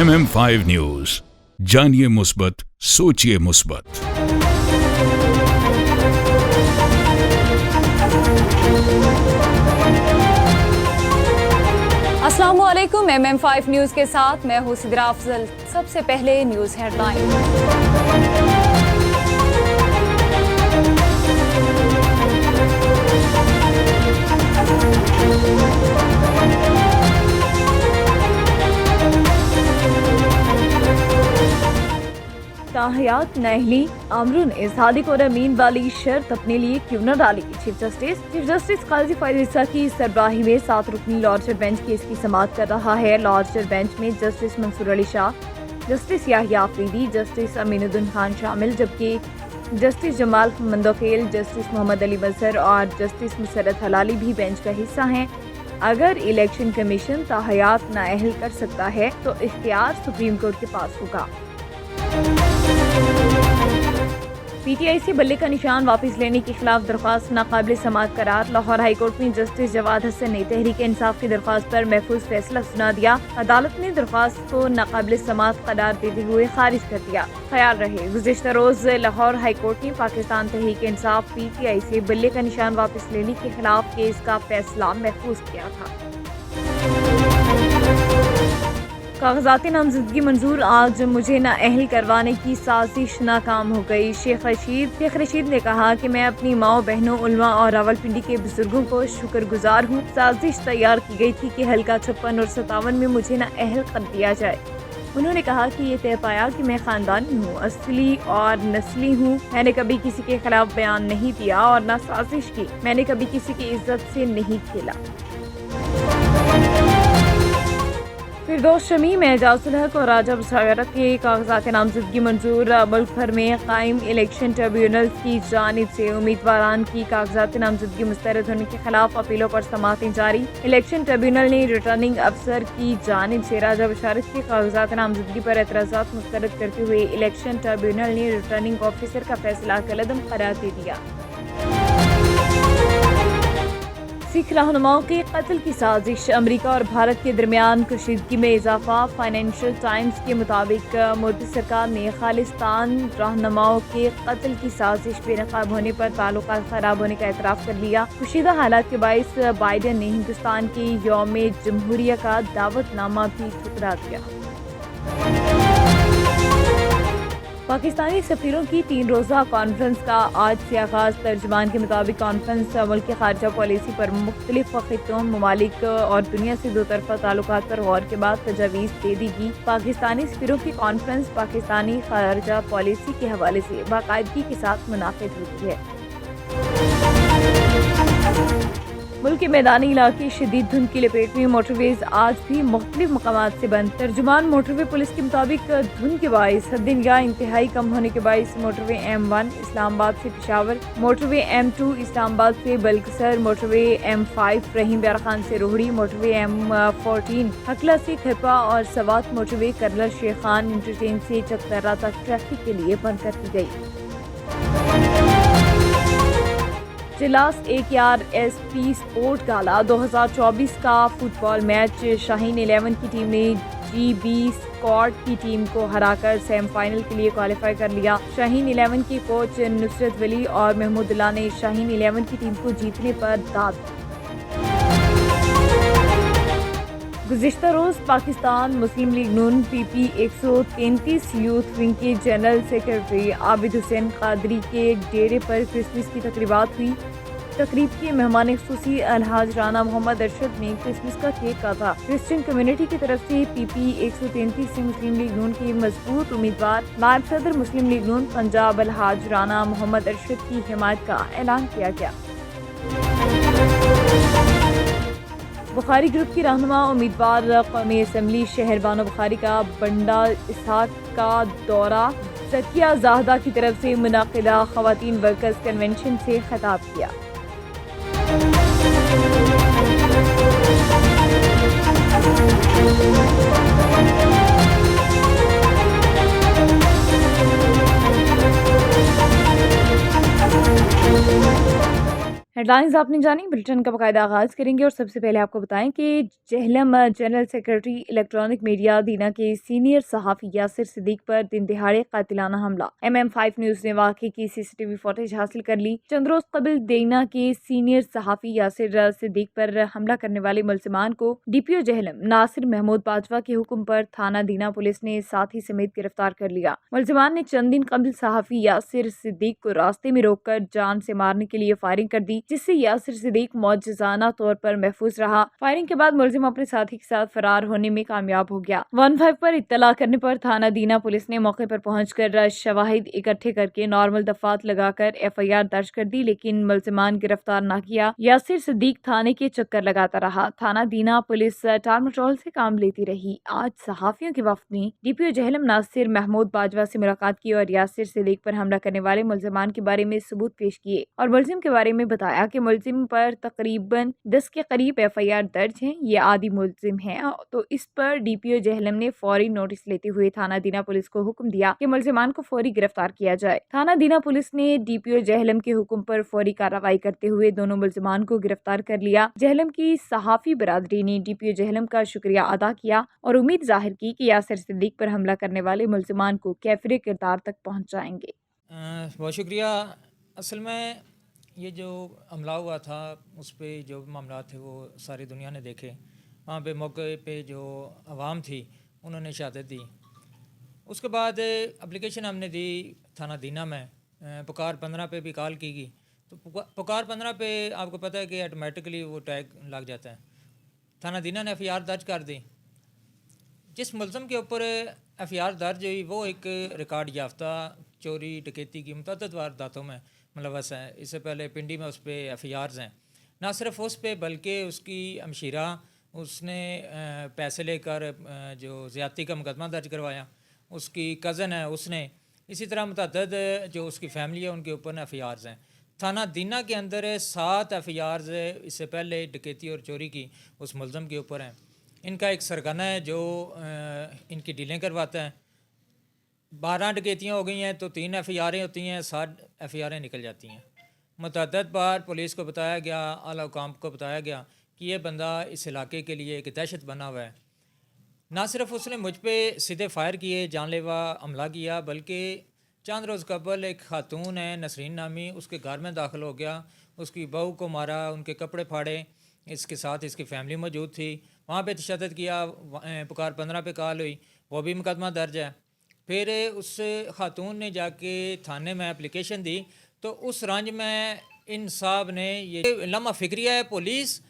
MM5 news, जानिए मुस्बत, सोचिए मुस्बत। अस्सलामुअलैकुम। MM5 न्यूज के साथ मैं हूं सिद्रा अफजल। सबसे पहले न्यूज हेडलाइन। ताहयात नहली आमरून इज़हादिक और अमीन वाली शर्त अपने लिए क्यों न डाली। चीफ जस्टिस काजी फायदा की सरबराही में 7 रुकनी लार्जर बेंच केस की समाअत कर रहा है। लार्जर बेंच में justice Mansoor Ali Shah, justice Yahya Afridi, justice Aminuddin Khan शामिल, जबकि जस्टिस जमाल मंदोखेल, जस्टिस मोहम्मद अली मजहर और जस्टिस मुसरत हलाली भी बेंच का हिस्सा हैं। अगर इलेक्शन कमीशन ताहयात नाअहल कर सकता है तो इख्तियार सुप्रीम कोर्ट के पास होगा। PTI से बल्ले का निशान वापस लेने के खिलाफ दरख्वास्त नाकाबिल समाअत करार। लाहौर हाईकोर्ट में जस्टिस जवाद हसन ने तहरीक इंसाफ की दरख्वास्त पर महफूज फैसला सुना दिया। अदालत ने दरख्वास्त को नाकाबिल समाअत करार देते हुए खारिज कर दिया। ख्याल रहे, गुज़िश्ता रोज लाहौर हाईकोर्ट ने पाकिस्तान तहरीक इंसाफ PTI से बल्ले का निशान वापस लेने के खिलाफ केस का फैसला महफूज किया था। कागजात नामजदगी मंजूर, आज मुझे नाअहल करवाने की साजिश नाकाम हो गई। शेख रशीद ने कहा कि मैं अपनी माओ बहनों, उलमा और रावलपिंडी के बुजुर्गों को शुक्रगुजार हूँ। साजिश तैयार की गई थी कि हल्का 56 और 57 में मुझे नाअहल कर दिया जाए। उन्होंने कहा कि ये तय पाया कि मैं खानदानी हूँ, असली और नस्ली हूँ। मैंने कभी किसी के खिलाफ बयान नहीं दिया और न साजिश की। मैंने कभी किसी की इज्जत से नहीं खेला। फिरदौस शमीम, एजाजुल हक और राजा मुशावरत के कागजात नामजदगी मंजूर। मुल्क भर में कायम इलेक्शन ट्रिब्यूनल की जानिब से उम्मीदवारान की कागजात नामजदगी मुस्तरद होने के खिलाफ अपीलों पर समाअतें जारी। इलेक्शन ट्रिब्यूनल ने रिटर्निंग अफसर की जानिब से राजा मुशावरत के कागजात नामजदगी पर एतराज़ात मुस्तरद करते हुए इलेक्शन ट्रिब्यूनल ने रिटर्निंग ऑफिसर का फैसला कलअदम करार दे दिया। सिख रहनुमाओं के कत्ल की साजिश, अमेरिका और भारत के दरमियान कशीदगी में इजाफा। फाइनेंशियल टाइम्स के मुताबिक मोदी सरकार ने खालिस्तान रहनुमाओं के कत्ल की साजिश बेनकाब होने पर ताल्लुकात खराब होने का एतराफ़ कर लिया। कुशीदा हालात के बाइस बाइडेन ने हिंदुस्तान के यौम जमहूरिया का दावतनामा भी ठुकरा दिया। पाकिस्तानी सफीरों की 3 रोज़ा कॉन्फ्रेंस का आज से आगाज। तर्जुमान के मुताबिक कॉन्फ्रेंस मुल्क की खारजा पॉलिसी पर मुख्तलिफ खित्तों, ममालिक और दुनिया से दो तरफा ताल्लुकात पर गौर के बाद तजावीज़ दे देगी। पाकिस्तानी सफीरों की कॉन्फ्रेंस पाकिस्तानी खारजा पॉलिसी के हवाले से बाकायदगी के साथ मुनाकिद होती है। मुल्क के मैदानी इलाके शदीद धुंध की लपेट में, मोटरवेज आज भी मुख्तलिफ मकामात से बंद। तर्जुमान मोटरवे पुलिस के मुताबिक धुंध के बाइस हद-ए-निगाह इंतहाई कम होने के बाइस मोटरवे M1 इस्लामाबाद से पेशावर, मोटरवे M2 इस्लामाबाद से बल्कसर, मोटरवे M5 रहीम ब्यार खान से रोहड़ी, मोटरवे M14 हकला से खरपा और Swat motorway colonel Sheikh Khan interchange से चकदर्रा तक ट्रैफिक के लिए बंद कर दी गई। जिलास AKRSP स्पोर्ट गाला 2024 का फुटबॉल मैच, शाहीन 11 की टीम ने GB स्क्वाड की टीम को हराकर सेमीफाइनल के लिए क्वालिफाई कर लिया। शाहीन 11 के कोच नुसरत वली और महमूदुल्लाह ने शाहीन 11 की टीम को जीतने पर दाद दी। गुज़िश्ता रोज पाकिस्तान मुस्लिम लीग नून PP 133 यूथ विंग के जनरल सेक्रेटरी आबिद हुसैन कादरी के डेरे पर क्रिसमस की तकरीबात हुई। तकरीब के मेहमान खुसूसी अलहाज राना मोहम्मद अरशद ने क्रिसमस का केक काटा। क्रिश्चियन कम्युनिटी की तरफ से PP 133 से मुस्लिम लीग नून के मजबूत उम्मीदवार नायब सदर मुस्लिम लीग नून पंजाब अलहाज राना मोहम्मद अरशद की हिमायत का ऐलान किया गया। बुखारी ग्रुप की रहनुमा उम्मीदवार कौमी असम्बली शहर बानो बुखारी का बंडा इसहाक का दौरा। ज़किया ज़ाहदा की तरफ से मुनाकिदा ख़वातीन वर्कर्स कन्वेंशन से खिताब किया। हेडलाइंस आपने जानी, बुलेटिन का बाकायदा आगाज करेंगे और सबसे पहले आपको बताएं कि Jhelum general secretary electronic media दीना के सीनियर सहाफ़ी यासिर सिद्दीक पर दिन दिहाड़े कातिलाना हमला। MM5 न्यूज़ ने वाक़े की CCTV फुटेज हासिल कर ली। चंद रोज कबल दीना के सीनियर सहाफ़ी यासिर सिद्दीक पर हमला करने वाले मुलजिमान को DPO जहलम नासिर महमूद बाजवा के हुक्म पर थाना दीना पुलिस ने साथी समेत गिरफ्तार कर लिया। मुलजिमान ने चंद दिन कबल सहाफ़ी यासिर सिद्दीक को रास्ते में रोककर जान से मारने के लिए फायरिंग कर दी, जिससे यासिर सिद्दीक मौजूजाना तौर पर महफूज रहा। फायरिंग के बाद मुलजिम अपने साथी के साथ फरार होने में कामयाब हो गया। 15 पर इत्तला करने पर थाना दीना पुलिस ने मौके पर पहुंचकर शवाहिद इकट्ठे करके नॉर्मल दफात लगाकर FIR दर्ज कर दी, लेकिन मुलजिमान गिरफ्तार न किया। यासिर सिद्दीक थाने के चक्कर लगाता रहा। थाना दीना पुलिस टालमटोल से काम लेती रही। आज सहाफियों के वफ्द ने DPO जहलम नासिर महमूद बाजवा से मुलाकात की और यासिर सिद्दीक पर हमला करने वाले मुलजिमान के बारे में सबूत पेश किए और मुलजिम के बारे में बताया कि मुलजिम पर तकरीबन 10 के करीब FIR दर्ज हैं। ये आदि मुलजिम है, तो इस पर DPO जहलम ने फौरी नोटिस लेते हुए थाना दीना पुलिस को हुक्म दिया कि मुलजिमान को फौरी गिरफ्तार किया जाए। थाना दीना पुलिस ने DPO जहलम के हुक्म पर फौरी कार्रवाई करते हुए दोनों मुलजिमान को गिरफ्तार कर लिया। जहलम की सहाफी बरादरी ने DPO जहलम का शुक्रिया अदा किया और उम्मीद जाहिर की कि यासिर सिद्दीक पर हमला करने वाले मुलजिमान को कैफिर किरदार तक पहुँचाएंगे। बहुत शुक्रिया। असल में ये जो हमला हुआ था उस पे जो मामला थे वो सारी दुनिया ने देखे। वहाँ पे मौके पे जो आवाम थी उन्होंने शहादत दी। उसके बाद एप्लीकेशन हमने दी थाना दीना में, पुकार 15 पे भी कॉल की गई। तो पुकार 15 पे आपको पता है कि ऑटोमेटिकली वो टैग लग जाता है। थाना दीना ने FIR दर्ज कर दी। जिस मुलज़म के ऊपर FIR दर्ज हुई वो एक रिकॉर्ड याफ्ता चोरी डकैती की मुतअद्दिद वारदातों में मुलव्वस है। इससे पहले पिंडी में उस पर FIRs हैं। ना सिर्फ उस पर बल्कि उसकी हमशीरा उसने पैसे लेकर जो ज़्यादती का मुकदमा दर्ज करवाया, उसकी कज़न है उसने, इसी तरह मुतअद्दिद जो उसकी फैमिली है उनके ऊपर FIRs हैं। थाना दीना के अंदर 7 FIRs इससे पहले डकैती और चोरी की उस मुलज़म के ऊपर हैं। इनका एक सरगना है जो इनकी डीलें करवाता है। 12 डकैतियाँ हो गई हैं तो 3 FIRs होती हैं, 7 FIRs निकल जाती हैं। मुतअद्दिद बार पुलिस को बताया गया, आला हुकाम को बताया गया कि ये बंदा इस इलाके के लिए एक दहशत बना हुआ है। ना सिर्फ उसने मुझ पे सीधे फायर किए, जानलेवा हमला किया, बल्कि चंद रोज़ कबल एक खातून है नसरीन नामी, उसके घर में दाखिल हो गया, उसकी बहू को मारा, उनके कपड़े फाड़े। इसके साथ इसकी फैमिली मौजूद थी। वहाँ पे तशद्दुद किया। पुकार 15 पे कॉल हुई, वो भी मुकदमा दर्ज है। फिर उस खातून ने जाके थाने में एप्लीकेशन दी तो उस रंज में इन साहब ने ये लम्हा फिक्रिया है। पुलिस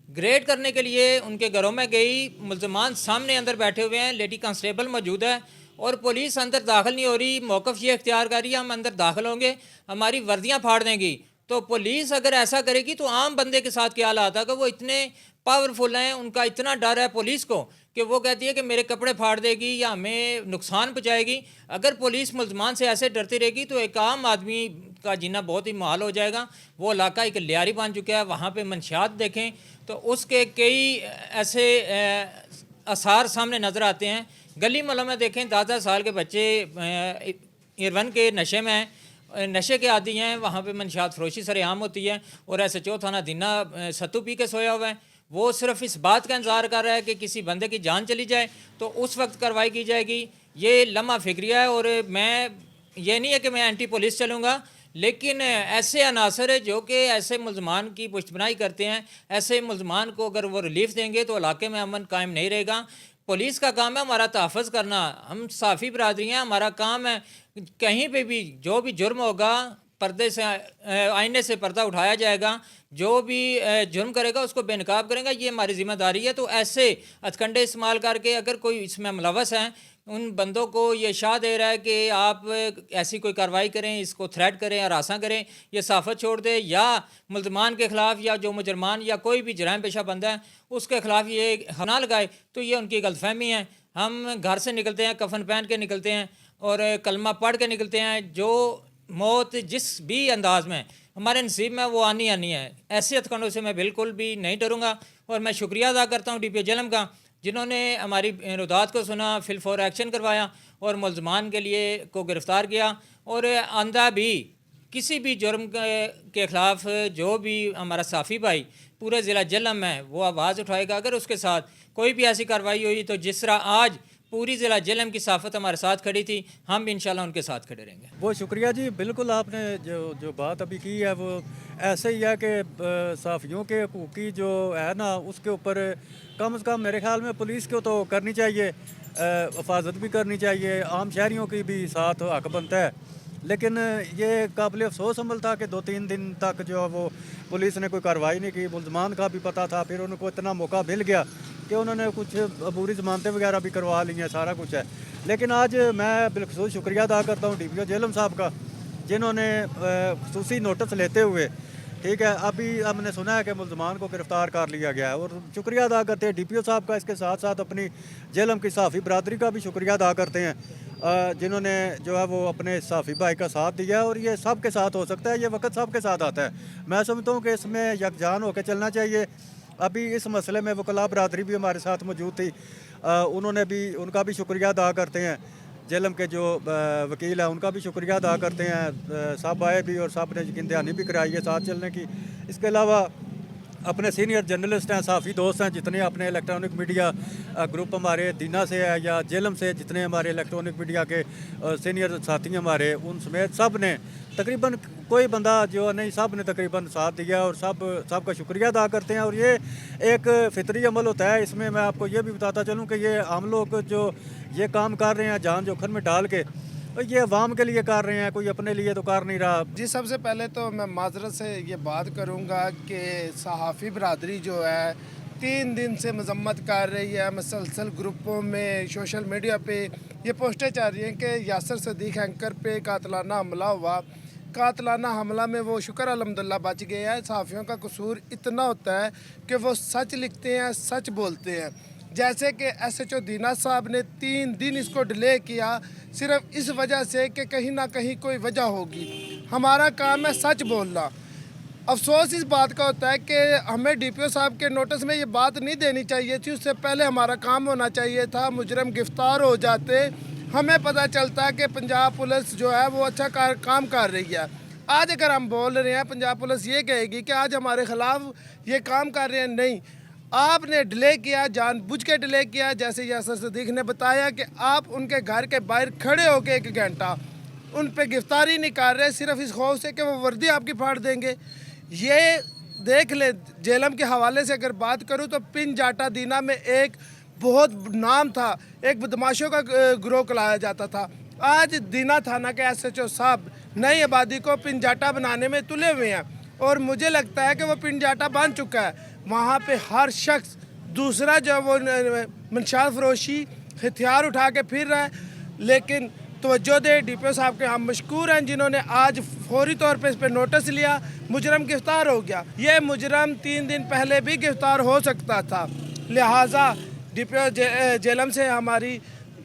ग्रेड करने के लिए उनके घरों में गई, मुलजमान सामने अंदर बैठे हुए हैं, लेडी कांस्टेबल मौजूद है और पुलिस अंदर दाखिल नहीं हो रही। मौक़िफ़ ये इख्तियार कर रही है हम अंदर दाखिल होंगे, हमारी वर्दियाँ फाड़ देंगी। तो पुलिस अगर ऐसा करेगी तो आम बंदे के साथ क्या हालात है कि वो इतने पावरफुल हैं, उनका इतना डर है पुलिस को कि वो कहती है कि मेरे कपड़े फाड़ देगी या हमें नुकसान पहुँचाएगी। अगर पुलिस मुलजमान से ऐसे डरती रहेगी तो एक आम आदमी का जीना बहुत ही मुहाल हो जाएगा। वो इलाका एक लियारी बन चुका है। वहाँ पे मंशियात देखें तो उसके कई ऐसे आसार सामने नज़र आते हैं। गली मोहल्लों में देखें 10-10 साल के बच्चे इरवन के नशे में हैं, नशे के आदी हैं। वहाँ पे मंशियात फरोशी सरेआम होती है और SHO थाना दीना सत्तू पी के सोया हुआ है। वो सिर्फ इस बात का इंतज़ार कर रहा है कि किसी बंदे की जान चली जाए तो उस वक्त कार्रवाई की जाएगी। ये लम्हा फिक्रिया है। और मैं ये नहीं है कि मैं एंटी पुलिस चलूँगा, लेकिन ऐसे अनासर है जो कि ऐसे मुलजमान की पुश्तबनाई करते हैं। ऐसे मुलजमान को अगर वो रिलीफ देंगे तो इलाके में अमन कायम नहीं रहेगा। पुलिस का काम है हमारा तहफ़्फ़ुज़ करना। हम साफ़ी बरादरी हैं, हमारा काम है कहीं पे भी जो भी जुर्म होगा पर्दे से आईने से पर्दा उठाया जाएगा। जो भी जुर्म करेगा उसको बेनकाब करेगा, ये हमारी ज़िम्मेदारी है। तो ऐसे हथकंडे इस्तेमाल करके अगर कोई इसमें मुलव्वस हैं उन बंदों को ये शाह दे रहा है कि आप ऐसी कोई कार्रवाई करें, इसको थ्रेट करें, हरासा करें, ये साफ़त छोड़ दे, या मुलजमान के ख़िलाफ़ या जो मुजरमान या कोई भी जराइम पेशा बंदा है उसके ख़िलाफ़ ये ना लगाए, तो ये उनकी गलतफ़हमी है। हम घर से निकलते हैं, कफन पहन के निकलते हैं और कलमा पढ़ के निकलते हैं। जो मौत जिस भी अंदाज़ में हमारे नसीब में वो आनी आनी है। ऐसे हथकंडों से मैं बिल्कुल भी नहीं डरूँगा। और मैं शुक्रिया अदा करता हूँ DPO जहलम का, जिन्होंने हमारी रुदात को सुना, फिल फॉर एक्शन करवाया और मुलजमान के लिए को गिरफ़्तार किया। और आंदा भी किसी भी जुर्म के ख़िलाफ़ जो भी हमारा साफ़ी भाई पूरे ज़िला जेहलम है वो आवाज़ उठाएगा। अगर उसके साथ कोई भी ऐसी कार्रवाई हुई तो जिस तरह आज पूरी ज़िला जेहलम की साफ़त हमारे साथ खड़ी थी, हम भी इंशाल्लाह उनके साथ खड़े रहेंगे। वो शुक्रिया जी, बिल्कुल आपने जो बात अभी की है वो ऐसे ही है कि साफ़ियों के हकूक़ की जो है ना, उसके ऊपर कम से कम मेरे ख्याल में पुलिस को तो करनी चाहिए, हिफाजत भी करनी चाहिए, आम शहरियों की भी साथ हक बनता है। लेकिन ये काबिल अफसोस अमल था कि 2-3 दिन तक जो है वो पुलिस ने कोई कार्रवाई नहीं की। मुलजमान का भी पता था, फिर उनको इतना मौका मिल गया कि उन्होंने कुछ अबूरी ज़मानतें वगैरह भी करवा ली हैं, सारा कुछ है। लेकिन आज मैं बिलखसूस शुक्रिया अदा करता हूँ DPO जेहलम साहब का, जिन्होंने खुसूसी नोटिस लेते हुए, ठीक है, अभी हमने सुना है कि मुलजमान को गिरफ़्तार कर लिया गया है, और शुक्रिया अदा करते हैं DPO साहब का। इसके साथ साथ अपनी जेहलम की सहाफ़ी बरादरी का भी शुक्रिया अदा करते हैं, जिन्होंने जो है वो अपने सहाफ़ी भाई का साथ दिया। और ये सब के साथ हो सकता है, ये वक्त सब के साथ आता है। मैं समझता हूँ कि इसमें यकजान होकर चलना चाहिए। अभी इस मसले में वकला बरादरी भी हमारे साथ मौजूद थी, उनका भी शुक्रिया अदा करते हैं। जेहलम के जो वकील हैं उनका भी शुक्रिया अदा करते हैं। सब आए भी और सब ने यकीन दहानी भी कराई है साथ चलने की। इसके अलावा अपने सीनियर जर्नलिस्ट हैं, सहाफ़ी दोस्त हैं, जितने अपने इलेक्ट्रॉनिक मीडिया ग्रुप हमारे दीना से है या जेहलम से, जितने हमारे इलेक्ट्रॉनिक मीडिया के सीनियर साथी हमारे, उन समेत सब ने तकरीबन, कोई बंदा जो नहीं, सब ने तकरीबन साथ दिया और सब का शुक्रिया अदा करते हैं। और ये एक फितरी अमल होता है। इसमें मैं आपको ये भी बताता चलूँ कि ये हम लोग जो ये काम कर रहे हैं जान जोखिम में डाल के, ये अवाम के लिए कर रहे हैं, कोई अपने लिए तो कर नहीं रहा। जी, सबसे पहले तो मैं माजरत से ये बात करूँगा कि सहाफ़ी बरादरी जो है 3 दिन से मजम्मत कर रही है। मुसलसल ग्रुपों में, सोशल मीडिया पे ये पोस्टें चल रही हैं कि यासर सदीक एंकर पे कातलाना हमला हुआ। कातलाना हमला में वो शुक्र अल्हम्दुलिल्लाह बच गया है। सहाफ़ियों का कसूर इतना होता है कि वो सच लिखते हैं, सच बोलते हैं। जैसे कि SHO दीना साहब ने 3 दिन इसको डिले किया, सिर्फ इस वजह से कि कहीं ना कहीं कोई वजह होगी। हमारा काम है सच बोलना। अफसोस इस बात का होता है कि हमें DPO साहब के नोटिस में ये बात नहीं देनी चाहिए थी, उससे पहले हमारा काम होना चाहिए था। मुजरम गिरफ्तार हो जाते, हमें पता चलता कि पंजाब पुलिस जो है वो अच्छा काम कर रही है। आज अगर हम बोल रहे हैं, पंजाब पुलिस ये कहेगी कि आज हमारे ख़िलाफ़ ये काम कर रहे हैं, नहीं, आपने डिले किया, जानबूझ के डिले किया। जैसे यासर सदीक ने बताया कि आप उनके घर के बाहर खड़े होकर 1 घंटा उन पे गिरफ्तारी नहीं कर रहे, सिर्फ इस खौफ से कि वो वर्दी आपकी फाड़ देंगे। ये देख ले, जेहलम के हवाले से अगर बात करूँ तो पिन जाटा दीना में एक बहुत नाम था, एक बदमाशों का गिरोह चलाया जाता था। आज दीना थाना के SHO साहब नई आबादी को पिंजाटा बनाने में तुले हुए हैं, और मुझे लगता है कि वो पिंजाटा बन चुका है। वहाँ पे हर शख्स दूसरा जो वो मंशात फरोशी हथियार उठा के फिर रहा है। लेकिन तवज्जो दे, DPO साहब के हम मशकूर हैं जिन्होंने आज फौरी तौर पे इस पर नोटिस लिया, मुजरम गिरफ्तार हो गया। ये मुजरम 3 दिन पहले भी गिरफ्तार हो सकता था। लिहाजा DPO जेहलम से हमारी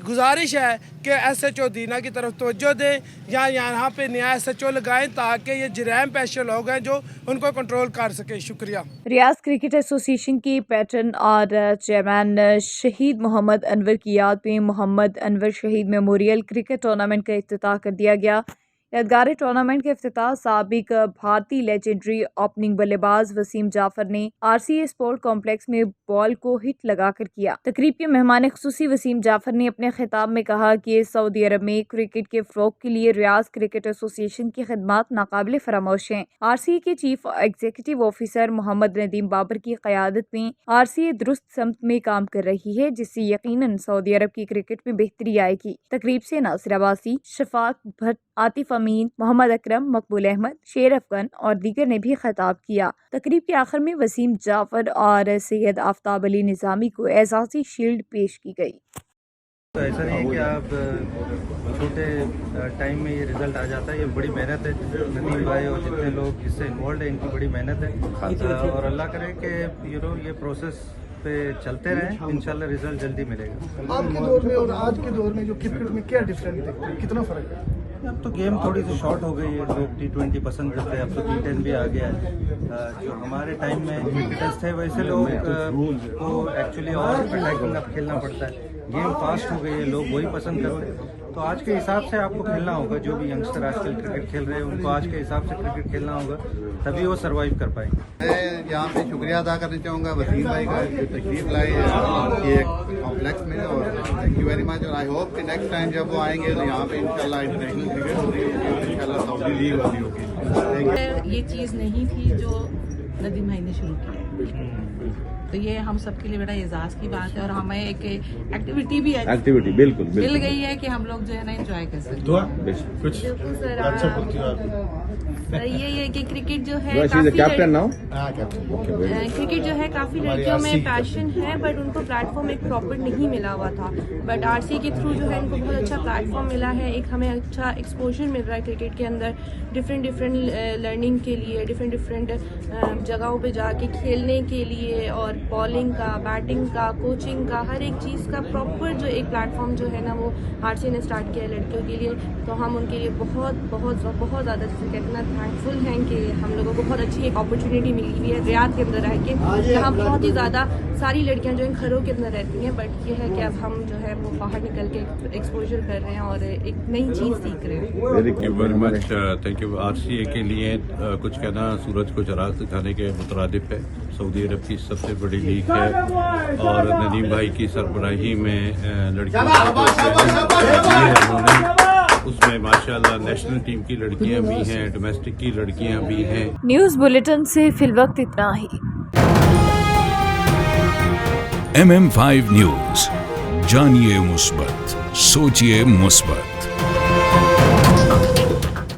गुजारिश है कि SHO दीना की तरफ तवज्जो दें, या यहाँ पे नया SHO लगाएं ताकि ये जराइम पेशे लोग हैं जो उनको कंट्रोल कर सके। शुक्रिया। रियाज क्रिकेट एसोसिएशन के पैटर्न और चेयरमैन शहीद मोहम्मद अनवर की याद में मोहम्मद अनवर शहीद मेमोरियल क्रिकेट टूर्नामेंट का इफ्तिताह कर दिया गया। यादगार टूर्नामेंट के इफ्तिताह साबिक भारतीय लेजेंडरी ओपनिंग बल्लेबाज वसीम जाफर ने RCA स्पोर्ट कॉम्प्लेक्स में बॉल को हिट लगाकर किया। तकरीब के मेहमान खुसूसी वसीम जाफर ने अपने खिताब में कहा कि सऊदी अरब में क्रिकेट के फ़रोग़ के लिए रियाज क्रिकेट एसोसिएशन की खिदमात नाकाबिल फरामोश हैं। RCA के chief executive officer Muhammad Nadeem Babar की क़यादत में RCA दुरुस्त समत में काम कर रही है, जिससे यकीनन सऊदी अरब की क्रिकेट में बेहतरी आएगी। तकरीब से नासिर अब्बासी, शफाक भट्ट, आतिफ अमीन, मोहम्मद अकरम, मकबूल अहमद, शेर अफगन और दीगर ने भी खिताब किया। तकरीब के आखिर में वसीम जाफर और सैयद आफ्ताब अली निज़ामी को एजाज़ी शील्ड पेश की गई। तो ऐसा नहीं है कि आप छोटे टाइम में ये रिज़ल्ट आ जाता है, ये बड़ी मेहनत है। नदीम भाई और जितने लोग इससे इन्वॉल्व हैं, इनकी बड़ी मेहनत है, और अल्लाह करे कि ये प्रोसेस पे चलते रहें, इंशाल्लाह रिजल्ट जल्दी मिलेगा। आपके दौर में और आज के दौर में जो क्रिकेट में क्या डिफरेंस देखते हैं, कितना फ़र्क है? अब तो गेम थोड़ी सी शॉर्ट हो गई है, लोग T20 पसंद करते हैं, अब तो T10 भी आ गया है। जो हमारे टाइम में क्रिकेटर्स थे वैसे लोग को एक्चुअली और अटैकिंग अब खेलना पड़ता है। गेम फास्ट हो गई है, लोग वही पसंद कर रहे हैं। तो आज के हिसाब से आपको खेलना होगा। जो भी यंगस्टर आजकल क्रिकेट खेल रहे हैं उनको आज के हिसाब से क्रिकेट खेलना होगा, तभी वो सरवाइव कर पाएंगे। मैं यहाँ पे शुक्रिया अदा करना चाहूँगा वसीम भाई का जो तशरीफ लाए हैं आपके एक कॉम्प्लेक्स में, और थैंक यू वेरी मच। और आई होप कि नेक्स्ट टाइम जब वो आएंगे तो यहाँ पे इंशाल्लाह इंटरनेशनल क्रिकेट हो रही होगी, इंशाल्लाह सऊदी लीग हो रही होगी। ये चीज़ नहीं थी जो नदीम भाई ने शुरू की, तो ये हम सबके लिए बड़ा एजाज की बात है। और हमें एक एक्टिविटी भी बिल्कुल मिल गई है कि हम लोग जो है ना एंजॉय कर सकते कुछ सर ये है कि क्रिकेट जो है क्रिकेट जो है काफ़ी लड़कियों में पैशन है, बट उनको प्लेटफॉर्म एक प्रॉपर नहीं मिला हुआ था। बट आरसी के थ्रू जो है इनको बहुत अच्छा प्लेटफॉर्म मिला है, एक हमें अच्छा एक्सपोजर मिल रहा है क्रिकेट के अंदर, डिफरेंट लर्निंग के लिए, डिफरेंट जगहों पे जाके खेलने के लिए, और बॉलिंग का, बैटिंग का, कोचिंग का, हर एक चीज़ का प्रॉपर जो एक प्लेटफॉर्म जो है ना वो आरसी ने स्टार्ट किया है लड़कियों के लिए। तो हम उनके लिए बहुत ज़्यादा जैसे कहते हैं थैंकफुल हैं कि हम लोगों को बहुत अच्छी एक अपॉर्चुनिटी मिली हुई है रियाद के अंदर रह के, जहाँ बहुत ही ज़्यादा सारी लड़कियाँ जो इन घरों के अंदर रहती हैं। बट ये है कि अब हम जो है वो बाहर निकल के एक्सपोजर कर रहे हैं और एक नई चीज़ सीख रहे हैं। Thank you very much. Thank you. RCA के लिए कुछ कहना सूरज को चराग दिखाने के मुतरादिफ है। सऊदी अरब की सबसे बड़ी लीग है और नदीम भाई की सरबराही में लड़कियों उसमें माशाल्लाह नेशनल टीम की लड़कियां भी हैं, डोमेस्टिक की लड़कियां भी हैं। न्यूज़ बुलेटिन से फिलवक्त इतना ही। MM5 न्यूज, जानिए मुस्बत, सोचिए मुस्बत।